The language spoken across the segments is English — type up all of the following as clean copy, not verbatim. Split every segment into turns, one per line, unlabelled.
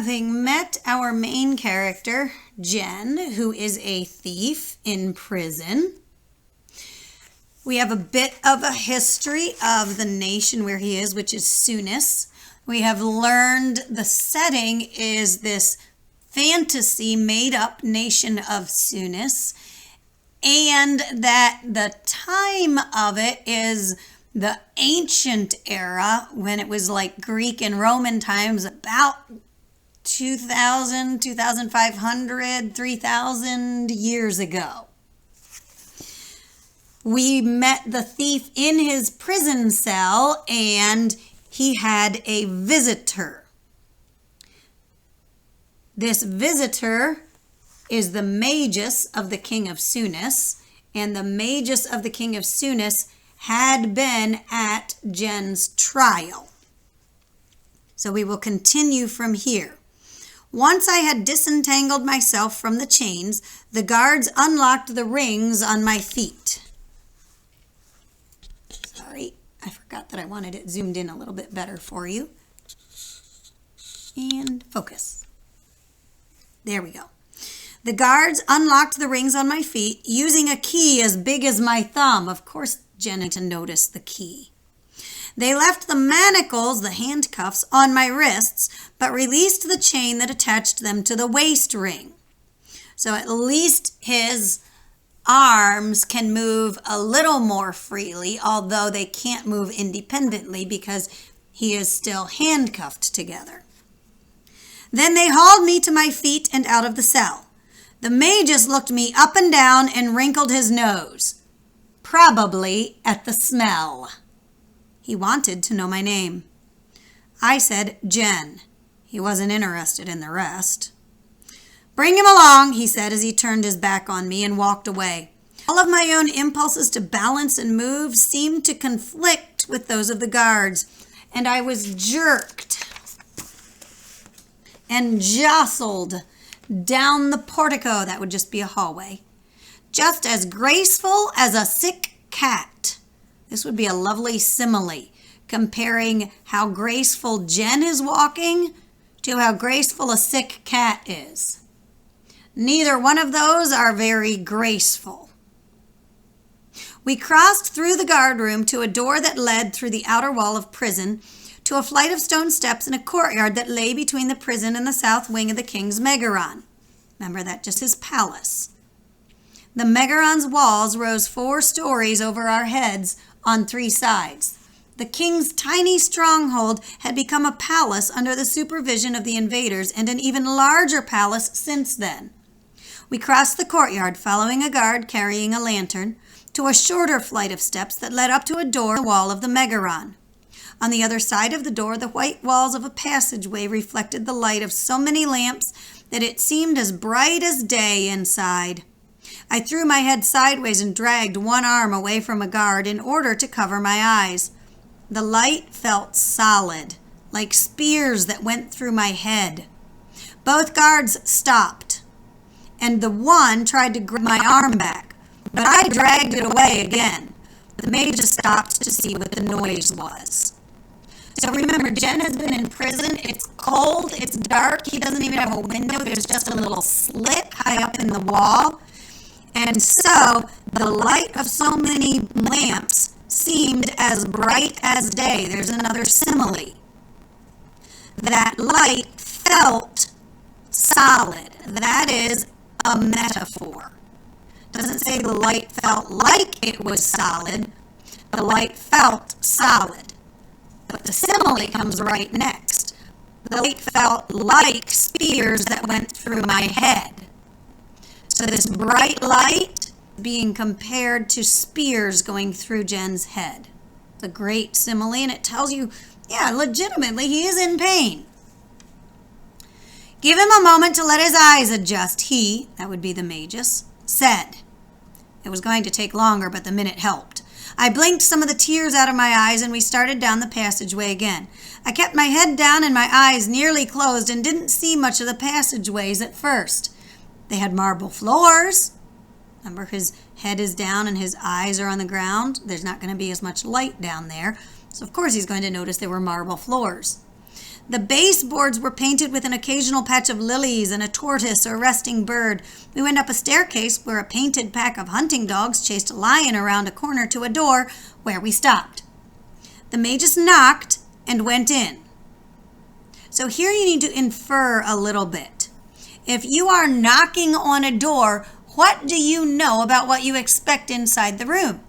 having met our main character, Jen, who is a thief in prison, we have a bit of a history of the nation where he is, which is Sunis. We have learned the setting is this fantasy made-up nation of Sunis, and that the time of it is the ancient era when it was like Greek and Roman times, about 2,000, 2,500, 3,000 years ago. We met the thief in his prison cell, and he had a visitor. This visitor is the Magus of the King of Sunis, and the Magus of the King of Sunis had been at Jen's trial. So we will continue from here. Once I had disentangled myself from the chains, the guards unlocked the rings on my feet. Sorry, I forgot that I wanted it zoomed in a little bit better for you. And focus. There we go. The guards unlocked the rings on my feet using a key as big as my thumb. Of course, Jen had to notice the key. They left the manacles, the handcuffs, on my wrists, but released the chain that attached them to the waist ring. So at least his arms can move a little more freely, although they can't move independently because he is still handcuffed together. Then they hauled me to my feet and out of the cell. The Magus looked me up and down and wrinkled his nose. Probably at the smell. He wanted to know my name. I said, Jen. He wasn't interested in the rest. Bring him along, he said as he turned his back on me and walked away. All of my own impulses to balance and move seemed to conflict with those of the guards, and I was jerked and jostled down the portico. That would just be a hallway. Just as graceful as a sick cat. This would be a lovely simile, comparing how graceful Jen is walking to how graceful a sick cat is. Neither one of those are very graceful. We crossed through the guard room to a door that led through the outer wall of prison to a flight of stone steps in a courtyard that lay between the prison and the south wing of the king's Megaron. Remember, that just his palace. The Megaron's walls rose 4 stories over our heads on 3 sides. The king's tiny stronghold had become a palace under the supervision of the invaders, and an even larger palace since then. We crossed the courtyard, following a guard carrying a lantern, to a shorter flight of steps that led up to a door in the wall of the Megaron. On the other side of the door, the white walls of a passageway reflected the light of so many lamps that it seemed as bright as day inside. I threw my head sideways and dragged one arm away from a guard in order to cover my eyes. The light felt solid, like spears that went through my head. Both guards stopped, and the one tried to grab my arm back, but I dragged it away again. The Magus stopped to see what the noise was. So remember, Jen has been in prison. It's cold, it's dark, he doesn't even have a window. There's just a little slit high up in the wall. And so the light of so many lamps seemed as bright as day. There's another simile. That light felt solid. That is a metaphor. It doesn't say the light felt like it was solid. The light felt solid. But the simile comes right next. The light felt like spears that went through my head. So this bright light being compared to spears going through Jen's head. It's a great simile, and it tells you, yeah, legitimately, he is in pain. Give him a moment to let his eyes adjust, he, that would be the Magus, said. It was going to take longer, but the minute helped. I blinked some of the tears out of my eyes, and we started down the passageway again. I kept my head down and my eyes nearly closed and didn't see much of the passageways at first. They had marble floors. Remember, his head is down and his eyes are on the ground. There's not going to be as much light down there. So, of course, he's going to notice there were marble floors. The baseboards were painted with an occasional patch of lilies and a tortoise or resting bird. We went up a staircase where a painted pack of hunting dogs chased a lion around a corner to a door where we stopped. The magus knocked and went in. So here you need to infer a little bit. If you are knocking on a door, what do you know about what you expect inside the room?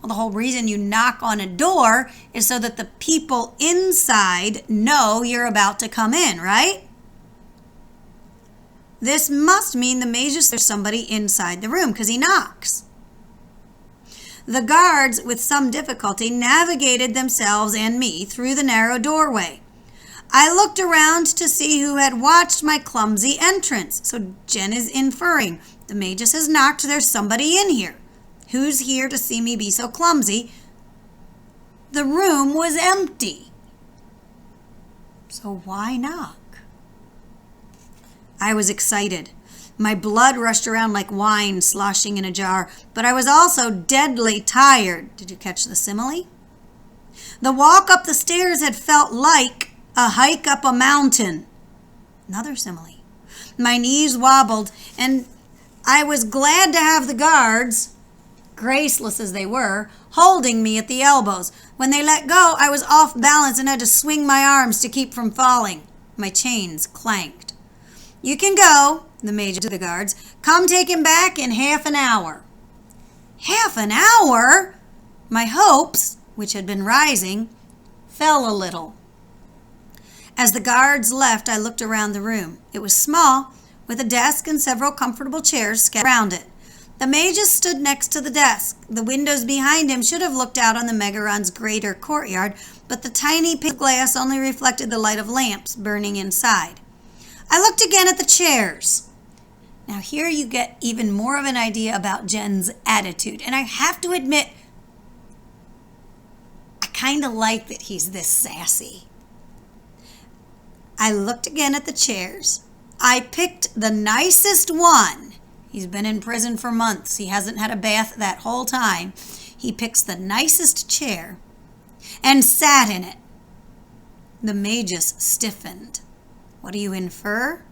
Well, the whole reason you knock on a door is so that the people inside know you're about to come in, right? This must mean the magus, there's somebody inside the room because he knocks. The guards, with some difficulty, navigated themselves and me through the narrow doorway. I looked around to see who had watched my clumsy entrance. So Jen is inferring, the magus has knocked, there's somebody in here. Who's here to see me be so clumsy? The room was empty. So why knock? I was excited. My blood rushed around like wine sloshing in a jar, but I was also deadly tired. Did you catch the simile? The walk up the stairs had felt like a hike up a mountain. Another simile. My knees wobbled, and I was glad to have the guards, graceless as they were, holding me at the elbows. When they let go, I was off balance and had to swing my arms to keep from falling. My chains clanked. You can go, the major to the guards. Come take him back in half an hour. Half an hour? My hopes, which had been rising, fell a little. As the guards left, I looked around the room. It was small, with a desk and several comfortable chairs scattered around it. The magus stood next to the desk. The windows behind him should have looked out on the Megaron's greater courtyard, but the tiny pane of glass only reflected the light of lamps burning inside. I looked again at the chairs. Now here you get even more of an idea about Jen's attitude. And I have to admit, I kind of like that he's this sassy. I looked again at the chairs. I picked the nicest one. He's been in prison for months. He hasn't had a bath that whole time. He picks the nicest chair and sat in it. The magus stiffened. What do you infer?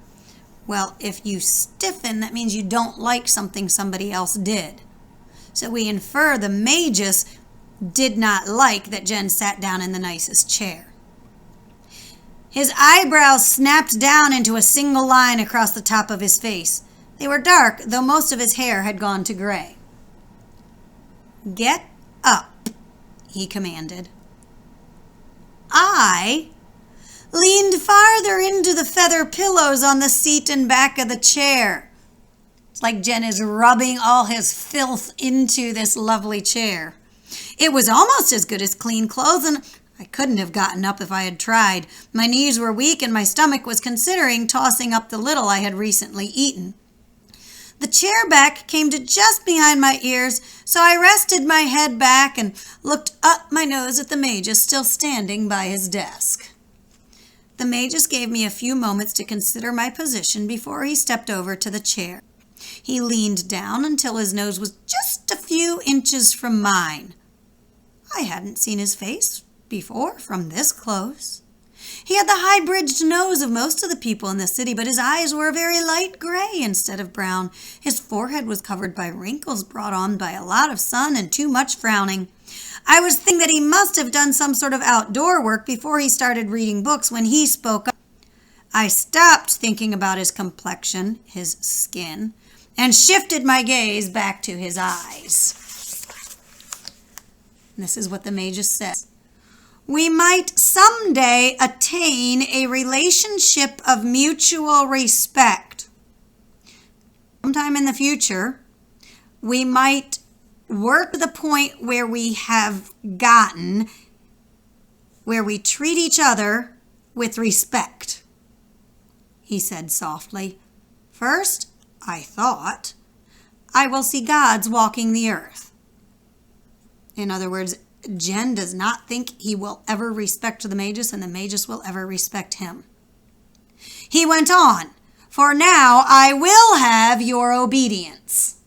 Well, if you stiffen, that means you don't like something somebody else did. So we infer the magus did not like that Jen sat down in the nicest chair. His eyebrows snapped down into a single line across the top of his face. They were dark, though most of his hair had gone to gray. Get up, he commanded. I leaned farther into the feather pillows on the seat and back of the chair. It's like Jen is rubbing all his filth into this lovely chair. It was almost as good as clean clothes, and I couldn't have gotten up if I had tried. My knees were weak, and my stomach was considering tossing up the little I had recently eaten. The chair back came to just behind my ears, so I rested my head back and looked up my nose at the magus still standing by his desk. The magus gave me a few moments to consider my position before he stepped over to the chair. He leaned down until his nose was just a few inches from mine. I hadn't seen his face before from this close. He had the high-bridged nose of most of the people in the city, but his eyes were a very light gray instead of brown. His forehead was covered by wrinkles brought on by a lot of sun and too much frowning. I was thinking that he must have done some sort of outdoor work before he started reading books when he spoke up. I stopped thinking about his complexion, his skin, and shifted my gaze back to his eyes. And this is what the magus says. We might someday attain a relationship of mutual respect. Sometime in the future, we might work to the point where we have gotten, where we treat each other with respect. He said softly, first, I thought, I will see gods walking the earth. In other words, Jen does not think he will ever respect the magus, and the magus will ever respect him. He went on, for now I will have your obedience.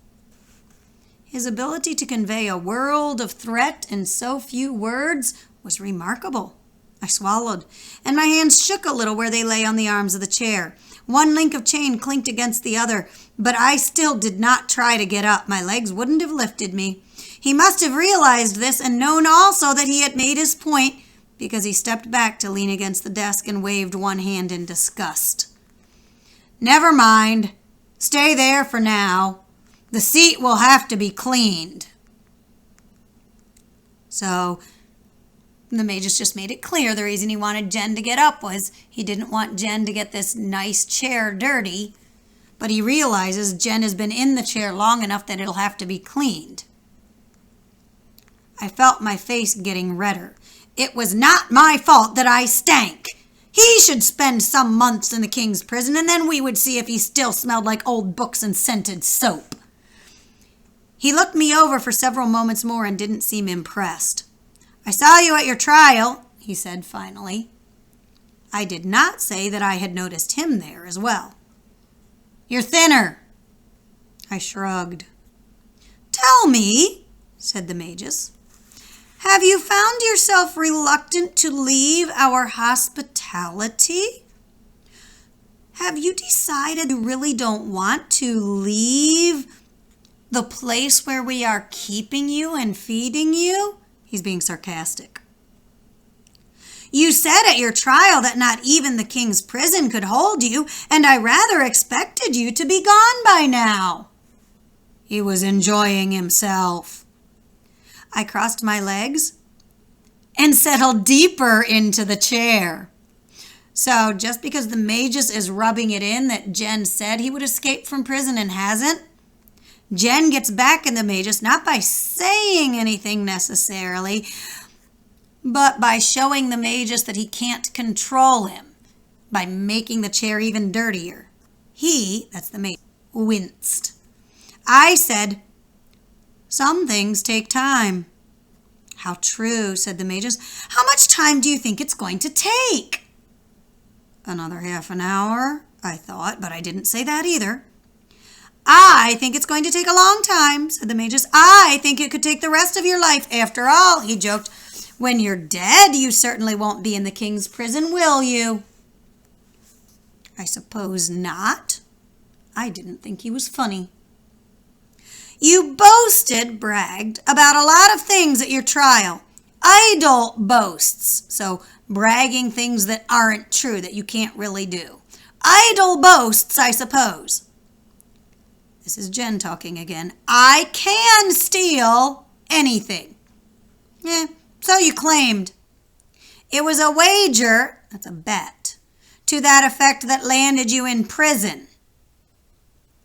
His ability to convey a world of threat in so few words was remarkable. I swallowed, and my hands shook a little where they lay on the arms of the chair. One link of chain clinked against the other, but I still did not try to get up. My legs wouldn't have lifted me. He must have realized this and known also that he had made his point, because he stepped back to lean against the desk and waved one hand in disgust. Never mind. Stay there for now. The seat will have to be cleaned. So the Magus just made it clear the reason he wanted Jen to get up was he didn't want Jen to get this nice chair dirty, but he realizes Jen has been in the chair long enough that it'll have to be cleaned. I felt my face getting redder. It was not my fault that I stank. He should spend some months in the king's prison, and then we would see if he still smelled like old books and scented soap. He looked me over for several moments more and didn't seem impressed. I saw you at your trial, he said finally. I did not say that I had noticed him there as well. You're thinner. I shrugged. Tell me, said the Magus, have you found yourself reluctant to leave our hospitality? Have you decided you really don't want to leave the place where we are keeping you and feeding you? He's being sarcastic. You said at your trial that not even the king's prison could hold you, and I rather expected you to be gone by now. He was enjoying himself. I crossed my legs and settled deeper into the chair. So just because the Magus is rubbing it in that Jen said he would escape from prison and hasn't, Jen gets back in the Magus not by saying anything necessarily, but by showing the Magus that he can't control him, by making the chair even dirtier. He, that's the Magus, winced. I said, some things take time. How true, said the Magus. How much time do you think it's going to take? Another half an hour, I thought, but I didn't say that either. I think it's going to take a long time, said the Magus. I think it could take the rest of your life. After all, he joked, when you're dead, you certainly won't be in the king's prison, will you? I suppose not. I didn't think he was funny. You bragged about a lot of things at your trial. Idle boasts, so bragging things that aren't true, that you can't really do. Idle boasts, I suppose. This is Jen talking again. I can steal anything. So you claimed. It was a wager, that's a bet, to that effect that landed you in prison.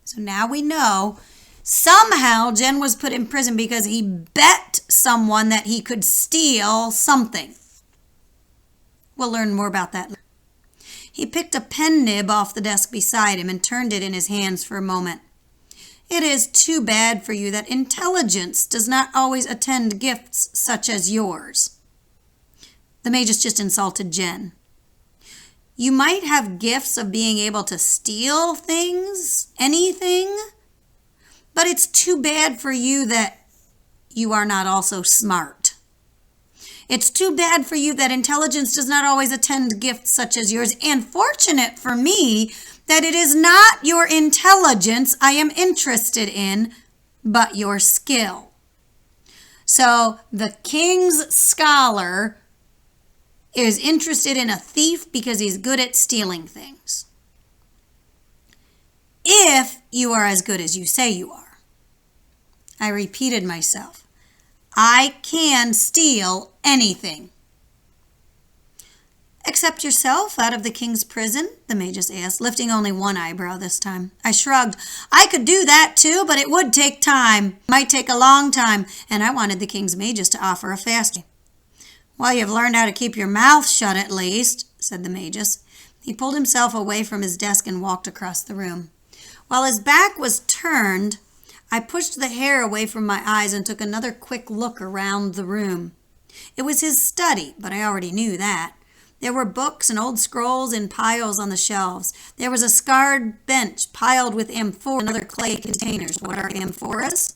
So now we know somehow Jen was put in prison because he bet someone that he could steal something. We'll learn more about that later. He picked a pen nib off the desk beside him and turned it in his hands for a moment. It is too bad for you that intelligence does not always attend gifts such as yours. The Magus just insulted Jen. You might have gifts of being able to steal things, anything, but it's too bad for you that you are not also smart. It's too bad for you that intelligence does not always attend gifts such as yours, and fortunate for me that it is not your intelligence I am interested in, but your skill. So the king's scholar is interested in a thief because he's good at stealing things. If you are as good as you say you are. I repeated myself. I can steal anything. Except yourself out of the king's prison? The Magus asked, lifting only one eyebrow this time. I shrugged. I could do that too, but it would take time. Might take a long time, and I wanted the king's Magus to offer a fast. Well, you've learned how to keep your mouth shut at least, said the Magus. He pulled himself away from his desk and walked across the room. While his back was turned, I pushed the hair away from my eyes and took another quick look around the room. It was his study, but I already knew that. There were books and old scrolls in piles on the shelves. There was a scarred bench piled with amphoras and other clay containers. What are amphoras?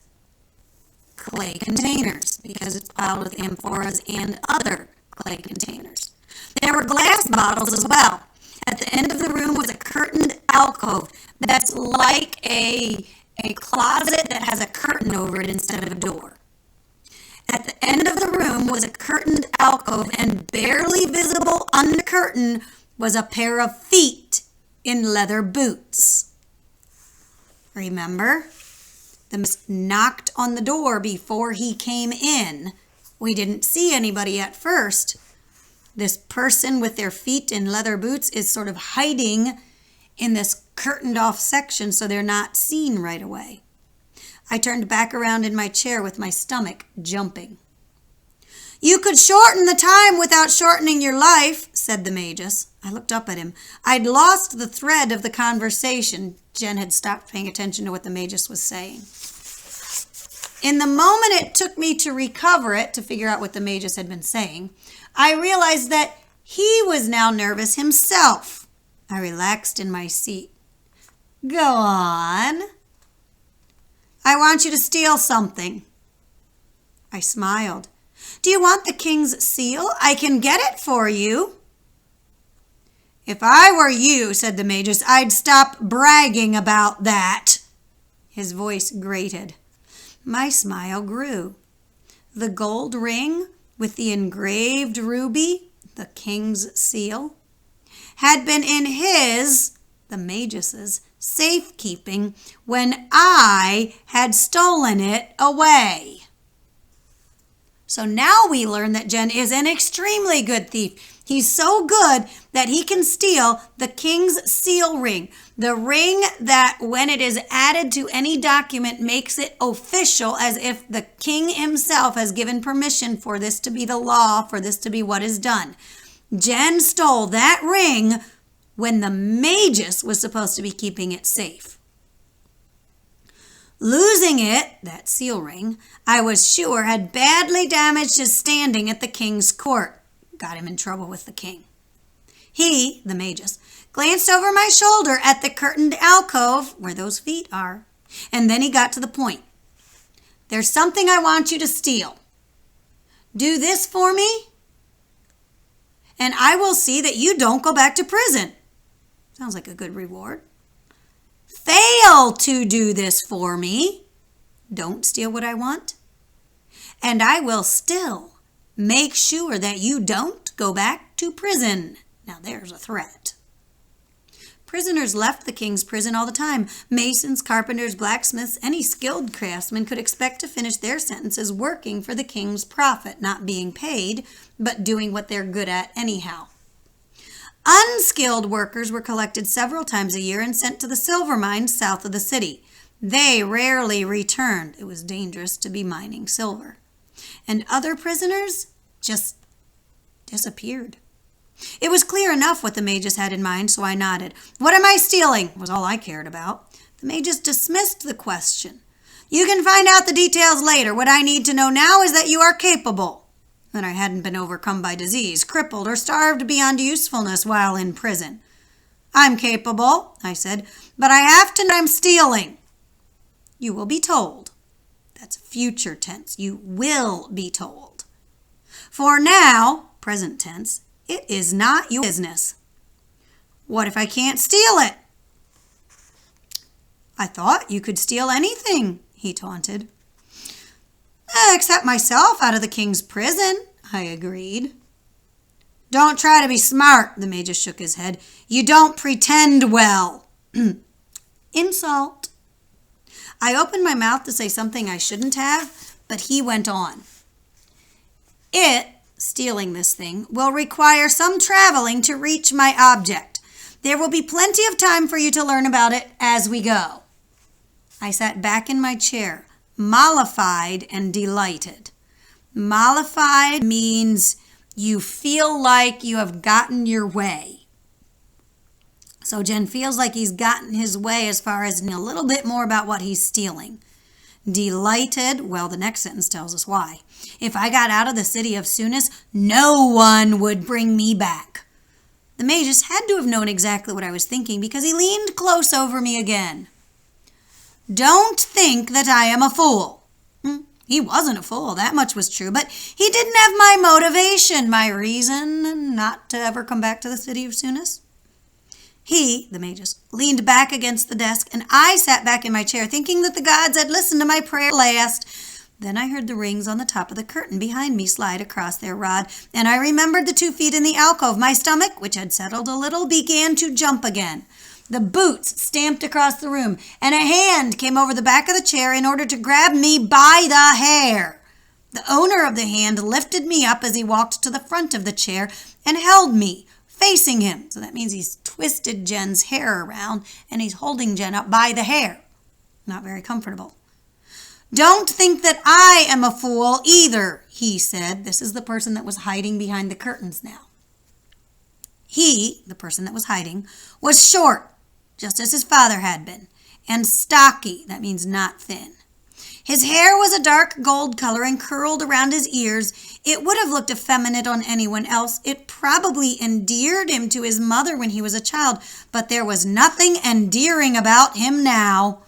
Clay containers, because it's piled with amphoras and other clay containers. There were glass bottles as well. At the end of the room was a curtained alcove that's like a closet that has a curtain over it instead of a door. At the end of the room was a curtained alcove, and barely visible on the curtain was a pair of feet in leather boots. Remember? The miss knocked on the door before he came in. We didn't see anybody at first. This person with their feet in leather boots is sort of hiding in this curtained off section so they're not seen right away. I turned back around in my chair with my stomach jumping. "You could shorten the time without shortening your life," said the Magus. I looked up at him. I'd lost the thread of the conversation. Jen had stopped paying attention to what the Magus was saying. In the moment it took me to recover it, to figure out what the Magus had been saying, I realized that he was now nervous himself. I relaxed in my seat. "Go on." "I want you to steal something." I smiled. "Do you want the king's seal? I can get it for you." "If I were you," said the Magus, "I'd stop bragging about that." His voice grated. My smile grew. The gold ring with the engraved ruby, the king's seal, had been in his, the Magus's, safekeeping when I had stolen it away. So now we learn that Jen is an extremely good thief. He's so good that he can steal the king's seal ring, the ring that when it is added to any document makes it official, as if the king himself has given permission for this to be the law, for this to be what is done. Jen stole that ring when the Magus was supposed to be keeping it safe. Losing it, that seal ring, I was sure had badly damaged his standing at the king's court. Got him in trouble with the king. He, the Magus, glanced over my shoulder at the curtained alcove where those feet are, and then he got to the point. "There's something I want you to steal. Do this for me, and I will see that you don't go back to prison." Sounds like a good reward. "Fail to do this for me, don't steal what I want, and I will still make sure that you don't go back to prison." Now there's a threat. Prisoners left the king's prison all the time. Masons, carpenters, blacksmiths, any skilled craftsman could expect to finish their sentences working for the king's profit, not being paid, but doing what they're good at anyhow. Unskilled workers were collected several times a year and sent to the silver mines south of the city. They rarely returned. It was dangerous to be mining silver. And other prisoners just disappeared. It was clear enough what the Magus had in mind, so I nodded. "What am I stealing?" was all I cared about. The Magus dismissed the question. "You can find out the details later. What I need to know now is that you are capable." That I hadn't been overcome by disease, crippled, or starved beyond usefulness while in prison. "I'm capable," I said, "but I have to know I'm stealing." "You will be told." That's future tense. You will be told. For now, present tense, it is not your business. "What if I can't steal it?" "I thought you could steal anything," he taunted. "Except myself out of the king's prison," I agreed. "Don't try to be smart," the Magus shook his head. "You don't pretend well." Insult. I opened my mouth to say something I shouldn't have, but he went on. Stealing this thing, will require some traveling to reach my object. There will be plenty of time for you to learn about it as we go." I sat back in my chair, mollified and delighted. Mollified means you feel like you have gotten your way. So Jen feels like he's gotten his way as far as knowing a little bit more about what he's stealing. Delighted, well, the next sentence tells us why. If I got out of the city of Sunis, no one would bring me back. The Magus had to have known exactly what I was thinking because he leaned close over me again. "Don't think that I am a fool." He wasn't a fool, that much was true, but he didn't have my motivation, my reason not to ever come back to the city of Sunis. He, the magus, leaned back against the desk, and I sat back in my chair, thinking that the gods had listened to my prayer last. Then I heard the rings on the top of the curtain behind me slide across their rod, and I remembered the 2 feet in the alcove. My stomach, which had settled a little, began to jump again. The boots stamped across the room, and a hand came over the back of the chair in order to grab me by the hair. The owner of the hand lifted me up as he walked to the front of the chair and held me, facing him. So that means he's twisted Jen's hair around, and he's holding Jen up by the hair. Not very comfortable. "Don't think that I am a fool either," he said. This is the person that was hiding behind the curtains now. He, the person that was hiding, was short, just as his father had been, and stocky, that means not thin. His hair was a dark gold color and curled around his ears. It would have looked effeminate on anyone else. It probably endeared him to his mother when he was a child, but there was nothing endearing about him now.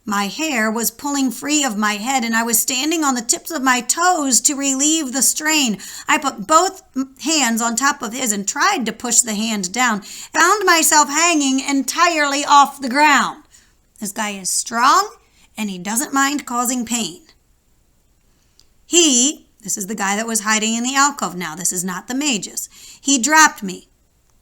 My hair was pulling free of my head, and I was standing on the tips of my toes to relieve the strain. I put both hands on top of his and tried to push the hand down. Found myself hanging entirely off the ground. This guy is strong, and he doesn't mind causing pain. This is the guy that was hiding in the alcove now. This is not the magus. He dropped me.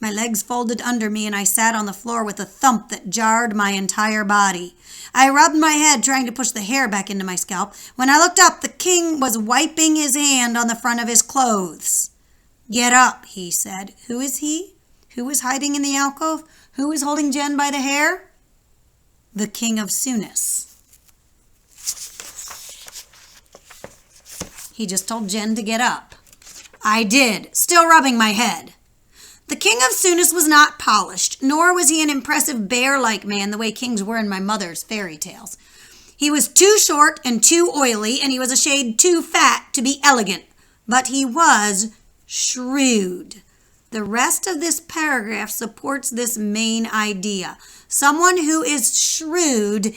My legs folded under me, and I sat on the floor with a thump that jarred my entire body. I rubbed my head, trying to push the hair back into my scalp. When I looked up, the king was wiping his hand on the front of his clothes. "Get up," he said. Who is he? Who was hiding in the alcove? Who was holding Jen by the hair? The king of Sunis. He just told Jen to get up. I did, still rubbing my head. The king of Sunis was not polished, nor was he an impressive bear-like man the way kings were in my mother's fairy tales. He was too short and too oily, and he was a shade too fat to be elegant. But he was shrewd. The rest of this paragraph supports this main idea. Someone who is shrewd,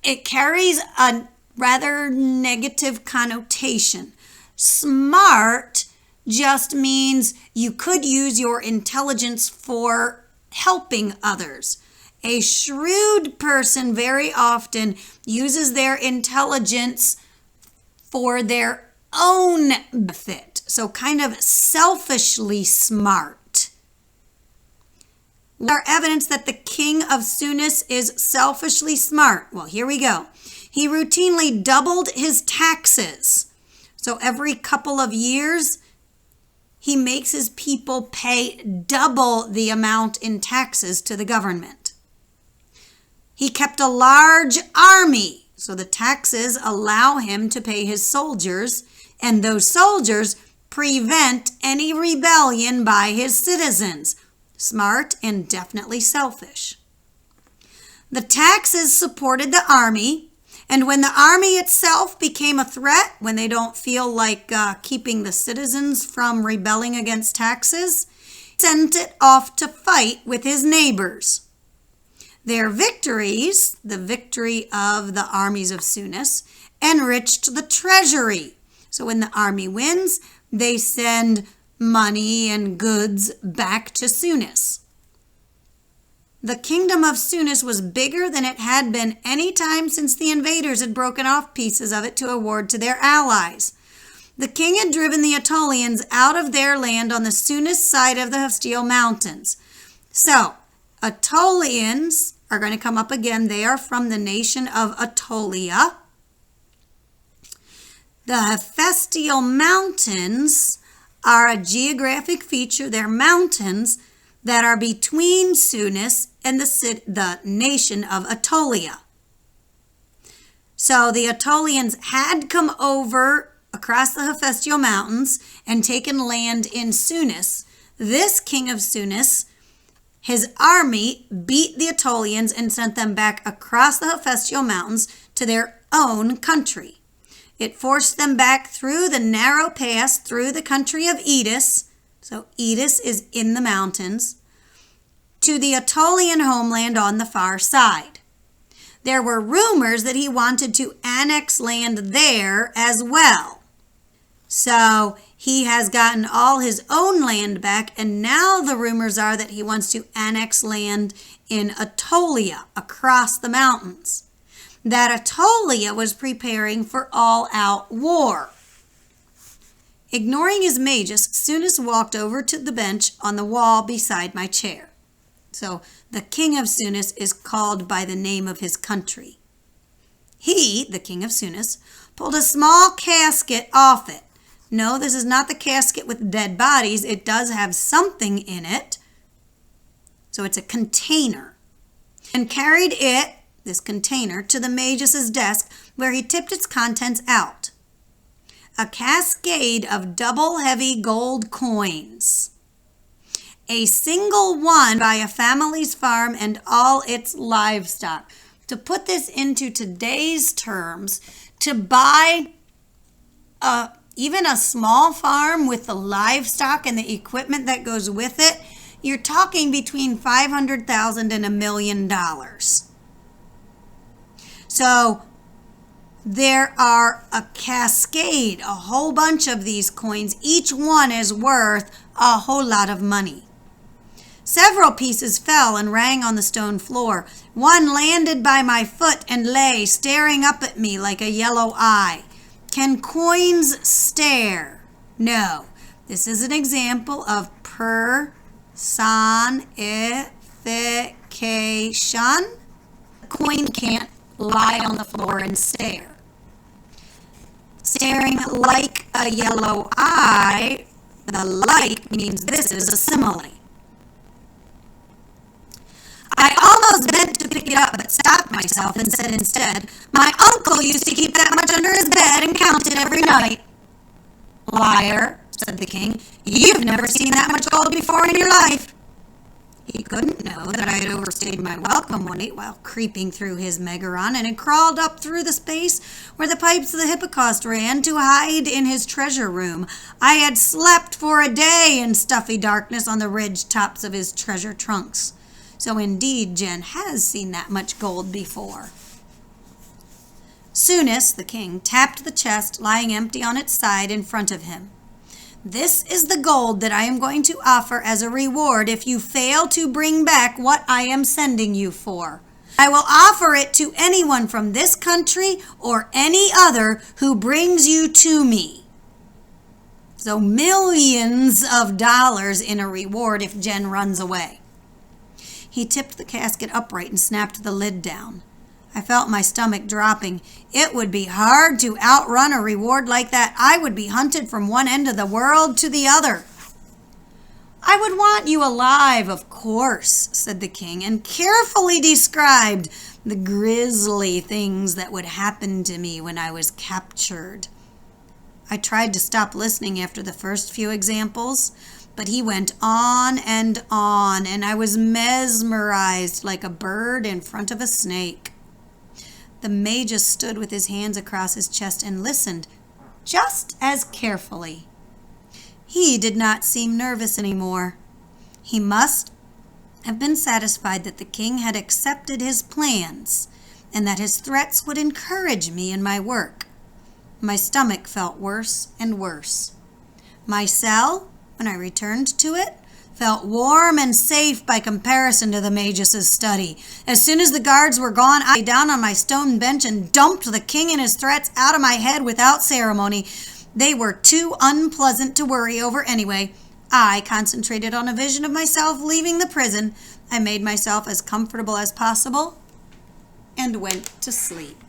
it carries a rather negative connotation. Smart just means you could use your intelligence for helping others. A shrewd person very often uses their intelligence for their own benefit. So kind of selfishly smart. Our evidence that the king of Sunis is selfishly smart. Well, here we go. He routinely doubled his taxes. So every couple of years, he makes his people pay double the amount in taxes to the government. He kept a large army, so the taxes allow him to pay his soldiers, and those soldiers prevent any rebellion by his citizens. Smart and definitely selfish. The taxes supported the army, and when the army itself became a threat, when they don't feel like keeping the citizens from rebelling against taxes, he sent it off to fight with his neighbors. Their victories, the victory of the armies of Sunis, enriched the treasury. So when the army wins, they send money and goods back to Sunis. The kingdom of Sunis was bigger than it had been any time since the invaders had broken off pieces of it to award to their allies. The king had driven the Aetolians out of their land on the Sunis side of the Hephaestial Mountains. So, Aetolians are going to come up again. They are from the nation of Aetolia. The Hephaestial Mountains are a geographic feature. They're mountains that are between Sunis and the nation of Aetolia. So the Aetolians had come over across the Hephaestial Mountains and taken land in Sunis. This king of Sunis, his army beat the Aetolians and sent them back across the Hephaestial Mountains to their own country. It forced them back through the narrow pass through the country of Eetus. So Eetus is in the mountains, to the Aetolian homeland on the far side. There were rumors that he wanted to annex land there as well. So he has gotten all his own land back, and now the rumors are that he wants to annex land in Aetolia, across the mountains. That Aetolia was preparing for all-out war. Ignoring his magus, Sunes walked over to the bench on the wall beside my chair. So the king of Sunes is called by the name of his country. He, the king of Sunes, pulled a small casket off it. No, this is not the casket with dead bodies. It does have something in it. So it's a container. And carried it, this container, to the magus's desk where he tipped its contents out. A cascade of double heavy gold coins. A single one by a family's farm and all its livestock. To put this into today's terms, to buy even a small farm with the livestock and the equipment that goes with it, you're talking between $500,000 and $1 million. So there are a cascade, a whole bunch of these coins. Each one is worth a whole lot of money. Several pieces fell and rang on the stone floor. One landed by my foot and lay staring up at me like a yellow eye. Can coins stare? No. This is an example of personification. A coin can't lie on the floor and stare. Staring like a yellow eye, the like means this is a simile. I almost bent to pick it up, but stopped myself and said instead, "My uncle used to keep that much under his bed and count it every night." "Liar," said the king. "You've never seen that much gold before in your life." He couldn't know that I had overstayed my welcome one night while creeping through his megaron and had crawled up through the space where the pipes of the Hippocaust ran to hide in his treasure room. I had slept for a day in stuffy darkness on the ridge tops of his treasure trunks. So indeed, Jen has seen that much gold before. Sunes, the king, tapped the chest lying empty on its side in front of him. "This is the gold that I am going to offer as a reward if you fail to bring back what I am sending you for. I will offer it to anyone from this country or any other who brings you to me." So millions of dollars in a reward if Jen runs away. He tipped the casket upright and snapped the lid down. I felt my stomach dropping. It would be hard to outrun a reward like that. I would be hunted from one end of the world to the other. "I would want you alive, of course," said the king, and carefully described the grisly things that would happen to me when I was captured. I tried to stop listening after the first few examples, but he went on, and I was mesmerized like a bird in front of a snake. The magus stood with his hands across his chest and listened just as carefully. He did not seem nervous anymore. He must have been satisfied that the king had accepted his plans and that his threats would encourage me in my work. My stomach felt worse and worse. My cell, when I returned to it, felt warm and safe by comparison to the magus's study. As soon as the guards were gone, I lay down on my stone bench and dumped the king and his threats out of my head without ceremony. They were too unpleasant to worry over anyway. I concentrated on a vision of myself leaving the prison. I made myself as comfortable as possible and went to sleep.